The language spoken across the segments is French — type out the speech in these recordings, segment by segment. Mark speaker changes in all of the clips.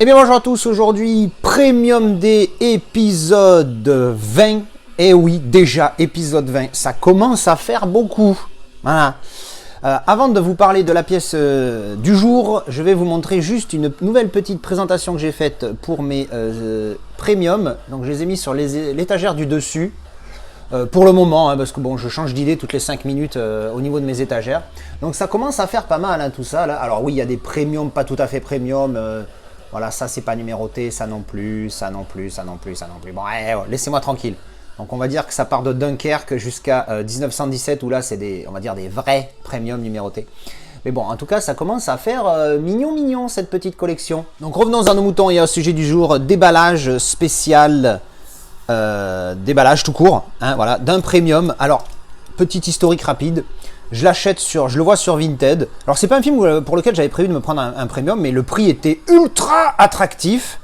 Speaker 1: Eh bien bonjour à tous, aujourd'hui Premium Day épisode 20. Et oui, déjà épisode 20, ça commence à faire beaucoup. Voilà. Avant de vous parler de la pièce du jour, je vais vous montrer juste une nouvelle petite présentation que j'ai faite pour mes Premium. Donc je les ai mis sur l'étagère du dessus. Pour le moment, hein, parce que bon, je change d'idée toutes les 5 minutes au niveau de mes étagères. Donc ça commence à faire pas mal hein, tout ça. Là. Alors oui, il y a des premium, pas tout à fait premium. Voilà, ça c'est pas numéroté, ça non plus, ça non plus, ça non plus, ça non plus. Bon, laissez-moi tranquille. Donc on va dire que ça part de Dunkerque jusqu'à 1917 où là c'est des, on va dire des vrais premium numérotés. Mais bon, en tout cas, ça commence à faire mignon cette petite collection. Donc revenons à nos moutons et au sujet du jour, déballage spécial. Déballage tout court, hein, voilà, d'un premium. Alors, petit historique rapide, je l'achète je le vois sur Vinted. Alors, c'est pas un film pour lequel j'avais prévu de me prendre un premium, mais le prix était ultra attractif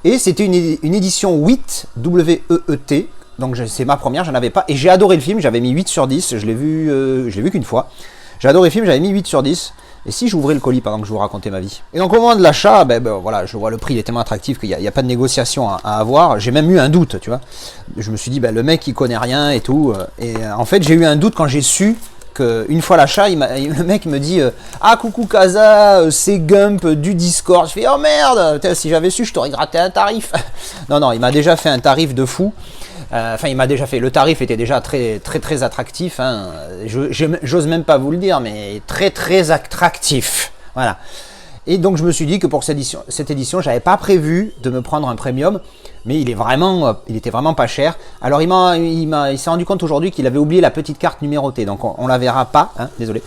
Speaker 1: et c'était une édition 8 W-E-E-T. Donc, c'est ma première, j'en avais pas et j'ai adoré le film. J'avais mis 8 sur 10. Je l'ai vu qu'une fois. J'ai adoré le film, j'avais mis 8 sur 10. Et si j'ouvrais le colis pendant que je vous racontais ma vie. Et donc au moment de l'achat, voilà, je vois le prix, il est tellement attractif qu'il n'y a pas de négociation à avoir. J'ai même eu un doute, tu vois. Je me suis dit, le mec il connaît rien et tout. Et en fait j'ai eu un doute quand j'ai su qu'une fois l'achat, le mec me dit ah coucou Kaza, c'est Gump du Discord. Je fais oh merde, si j'avais su je t'aurais gratté un tarif. Non, il m'a déjà fait un tarif de fou. Enfin, il m'a déjà fait. Le tarif était déjà très attractif. Hein. J'ose même pas vous le dire, mais très attractif. Voilà. Et donc, je me suis dit que pour cette édition, j'avais pas prévu de me prendre un premium, mais il était vraiment pas cher. Alors, il s'est rendu compte aujourd'hui qu'il avait oublié la petite carte numérotée, donc on la verra pas. Hein, désolé.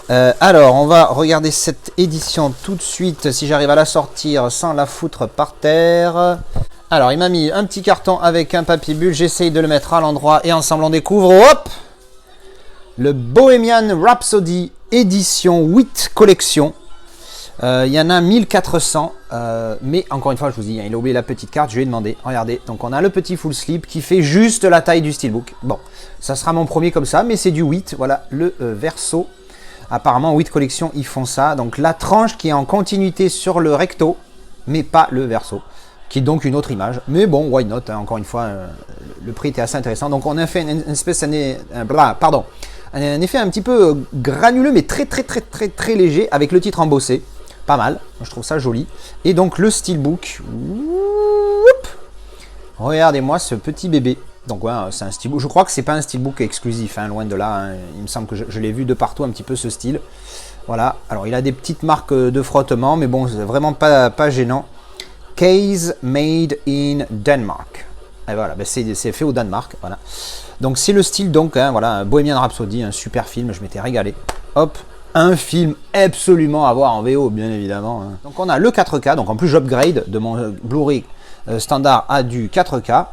Speaker 1: Alors, on va regarder cette édition tout de suite, si j'arrive à la sortir sans la foutre par terre. Alors, il m'a mis un petit carton avec un papier bulle. J'essaye de le mettre à l'endroit et ensemble on découvre, hop, le Bohemian Rhapsody édition 8 collection. Il y en a 1400, mais encore une fois, je vous dis, il a oublié la petite carte. Je lui ai demandé, regardez. Donc, on a le petit full slip qui fait juste la taille du steelbook. Bon, ça sera mon premier comme ça, mais c'est du 8. Voilà, le verso. Apparemment, 8 collections, ils font ça. Donc, la tranche qui est en continuité sur le recto, mais pas le verso. Qui est donc une autre image, mais bon, why not, hein, encore une fois, le prix était assez intéressant, donc on a fait une espèce un effet un petit peu granuleux, mais très léger, avec le titre embossé, pas mal, je trouve ça joli, et donc le steelbook, regardez-moi ce petit bébé, donc ouais, c'est un steelbook, je crois que c'est pas un steelbook exclusif, hein, loin de là, hein. Il me semble que je l'ai vu de partout un petit peu ce style, voilà, alors il a des petites marques de frottement, mais bon, c'est vraiment pas gênant. Case made in Denmark. Et voilà, c'est fait au Danemark. Voilà. Donc c'est le style donc, hein, voilà, Bohemian Rhapsody, un super film, je m'étais régalé. Hop, un film absolument à voir en VO, bien évidemment. Hein. Donc on a le 4K, donc en plus j'upgrade de mon Blu-ray standard à du 4K.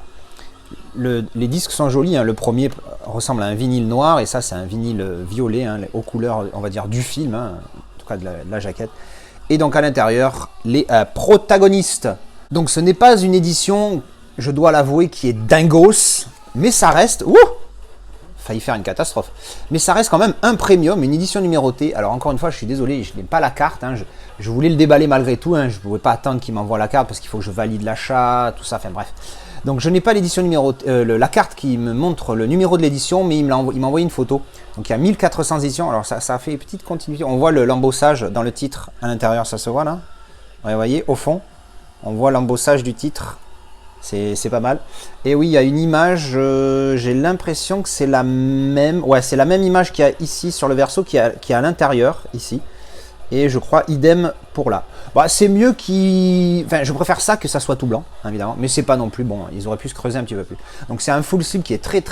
Speaker 1: Les disques sont jolis, hein. Le premier ressemble à un vinyle noir et ça c'est un vinyle violet, hein, aux couleurs, on va dire, du film, hein, en tout cas de la jaquette. Et donc à l'intérieur, les protagonistes. Donc ce n'est pas une édition, je dois l'avouer, qui est dingos, mais ça reste... failli faire une catastrophe. Mais ça reste quand même un premium, une édition numérotée. Alors encore une fois, je suis désolé, je n'ai pas la carte. Hein, je voulais le déballer malgré tout. Hein, je ne pouvais pas attendre qu'il m'envoie la carte parce qu'il faut que je valide l'achat, tout ça, enfin bref. Donc je n'ai pas l'édition la carte qui me montre le numéro de l'édition, mais il m'a envoyé une photo. Donc il y a 1400 éditions, alors ça fait une petite continuité. On voit l'embossage dans le titre à l'intérieur, ça se voit là. Ouais, vous voyez, au fond, on voit l'embossage du titre. C'est pas mal. Et oui, il y a une image, j'ai l'impression que c'est la même. Ouais, c'est la même image qu'il y a ici sur le verso qui est à l'intérieur, ici. Et je crois idem pour là. Bah, c'est mieux enfin, je préfère ça que ça soit tout blanc, évidemment. Mais c'est pas non plus bon. Ils auraient pu se creuser un petit peu plus. Donc c'est un full slip qui est très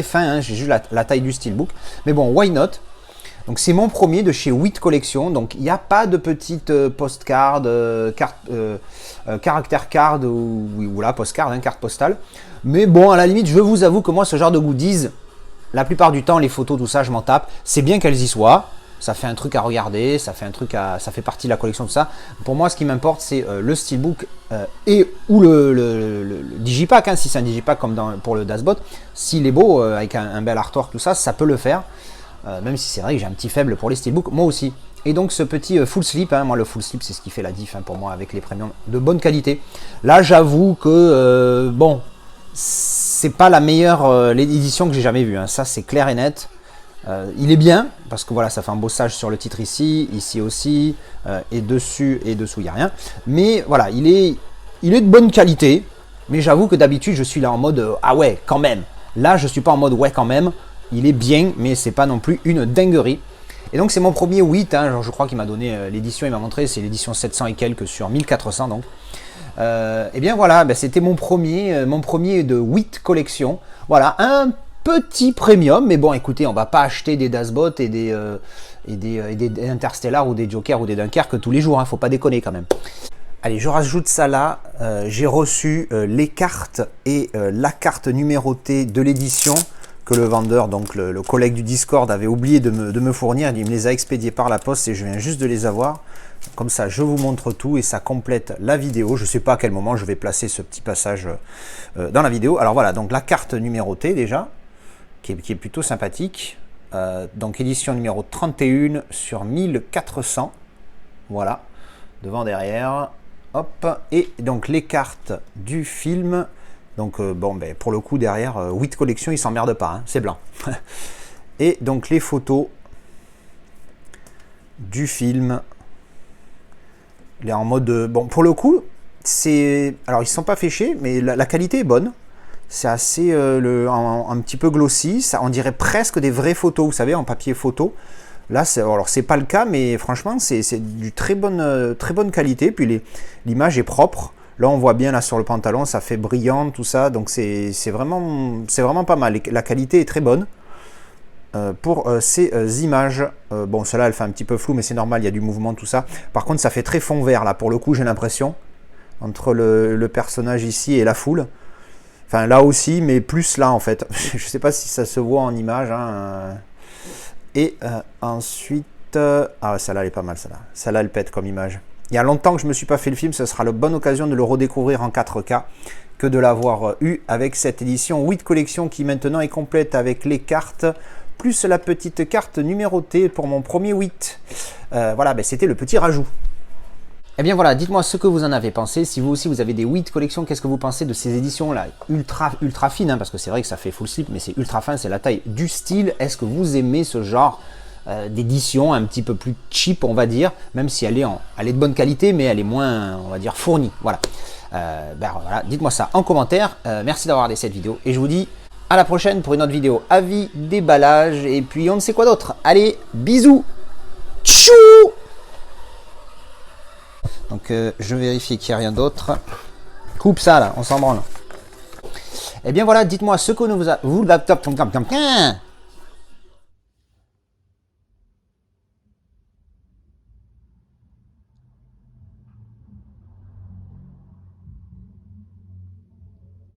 Speaker 1: fin. Hein. J'ai juste la taille du steelbook. Mais bon, why not? Donc c'est mon premier de chez 8 Collection. Donc il n'y a pas de petite postcard, caractère card ou la postcard, hein, carte postale. Mais bon, à la limite, je vous avoue que moi, ce genre de goodies, la plupart du temps, les photos, tout ça, je m'en tape. C'est bien qu'elles y soient. Ça fait un truc à regarder, ça fait partie de la collection, tout ça. Pour moi, ce qui m'importe, c'est le steelbook ou le digipack. Hein, si c'est un digipack comme pour le Dazbot, s'il est beau, avec un bel artwork, tout ça, ça peut le faire. Même si c'est vrai que j'ai un petit faible pour les steelbooks, moi aussi. Et donc ce petit full slip, hein, moi le full slip c'est ce qui fait la diff hein, pour moi avec les premiums de bonne qualité. Là j'avoue que bon, c'est pas la meilleure édition que j'ai jamais vue, hein. Ça c'est clair et net. Il est bien parce que voilà, ça fait un bossage sur le titre ici, ici aussi, et dessous il n'y a rien. Mais voilà, il est de bonne qualité. Mais j'avoue que d'habitude je suis là en mode ah ouais quand même. Là je suis pas en mode ouais quand même. Il est bien, mais c'est pas non plus une dinguerie. Et donc c'est mon premier 8, hein, genre, je crois qu'il m'a donné l'édition, il m'a montré, c'est l'édition 700 et quelques sur 1400 donc. Et bien voilà, ben, c'était mon premier de 8 collection. Voilà, un petit premium, mais bon écoutez, on va pas acheter des Dazbot et des Interstellar ou des Joker ou des Dunkerque tous les jours, hein, faut pas déconner quand même. Allez, je rajoute ça là, j'ai reçu les cartes et la carte numérotée de l'édition que le vendeur, donc le collègue du Discord, avait oublié de me fournir. Il me les a expédiés par la poste et je viens juste de les avoir. Comme ça, je vous montre tout et ça complète la vidéo. Je ne sais pas à quel moment je vais placer ce petit passage dans la vidéo. Alors voilà, donc la carte numérotée déjà, qui est plutôt sympathique. Donc édition numéro 31 sur 1400. Voilà, devant, derrière. Hop, et donc les cartes du film. Donc bon, ben, pour le coup derrière 8 collections, il s'emmerde pas, hein, c'est blanc. Et donc les photos du film. Il est en mode bon, pour le coup, c'est alors ils sont pas fait chier, mais la qualité est bonne. C'est assez un petit peu glossy, ça on dirait presque des vraies photos, vous savez, en papier photo. Là, alors c'est pas le cas, mais franchement, c'est du très bonne qualité. Puis l'image est propre. Là, on voit bien là sur le pantalon, ça fait brillant, tout ça. Donc c'est vraiment pas mal. La qualité est très bonne pour ces images. Bon, celle-là, elle fait un petit peu flou, mais c'est normal, il y a du mouvement, tout ça. Par contre, ça fait très fond vert là. Pour le coup, j'ai l'impression entre le personnage ici et la foule. Enfin, là aussi, mais plus là en fait. Je sais pas si ça se voit en image. Hein. Et ensuite, ah celle-là elle est pas mal, celle-là elle pète comme image. Il y a longtemps que je ne me suis pas fait le film, ce sera la bonne occasion de le redécouvrir en 4K que de l'avoir eu avec cette édition 8 collection qui maintenant est complète avec les cartes, plus la petite carte numérotée pour mon premier 8. Voilà, ben, c'était le petit rajout. Et bien voilà, dites-moi ce que vous en avez pensé. Si vous aussi vous avez des 8 collections, qu'est-ce que vous pensez de ces éditions là ultra fines, hein, parce que c'est vrai que ça fait full slip, mais c'est ultra fin, c'est la taille du style. Est-ce que vous aimez ce genre d'édition un petit peu plus cheap, on va dire, même si elle est de bonne qualité, mais elle est moins, on va dire, fournie. Voilà. Ben voilà, dites-moi ça en commentaire. Merci d'avoir regardé cette vidéo et je vous dis à la prochaine pour une autre vidéo avis, déballage et puis on ne sait quoi d'autre. Allez, bisous. Tchou. Donc je vérifie qu'il n'y a rien d'autre. Coupe ça là, on s'en branle. Et bien voilà, dites-moi ce que vous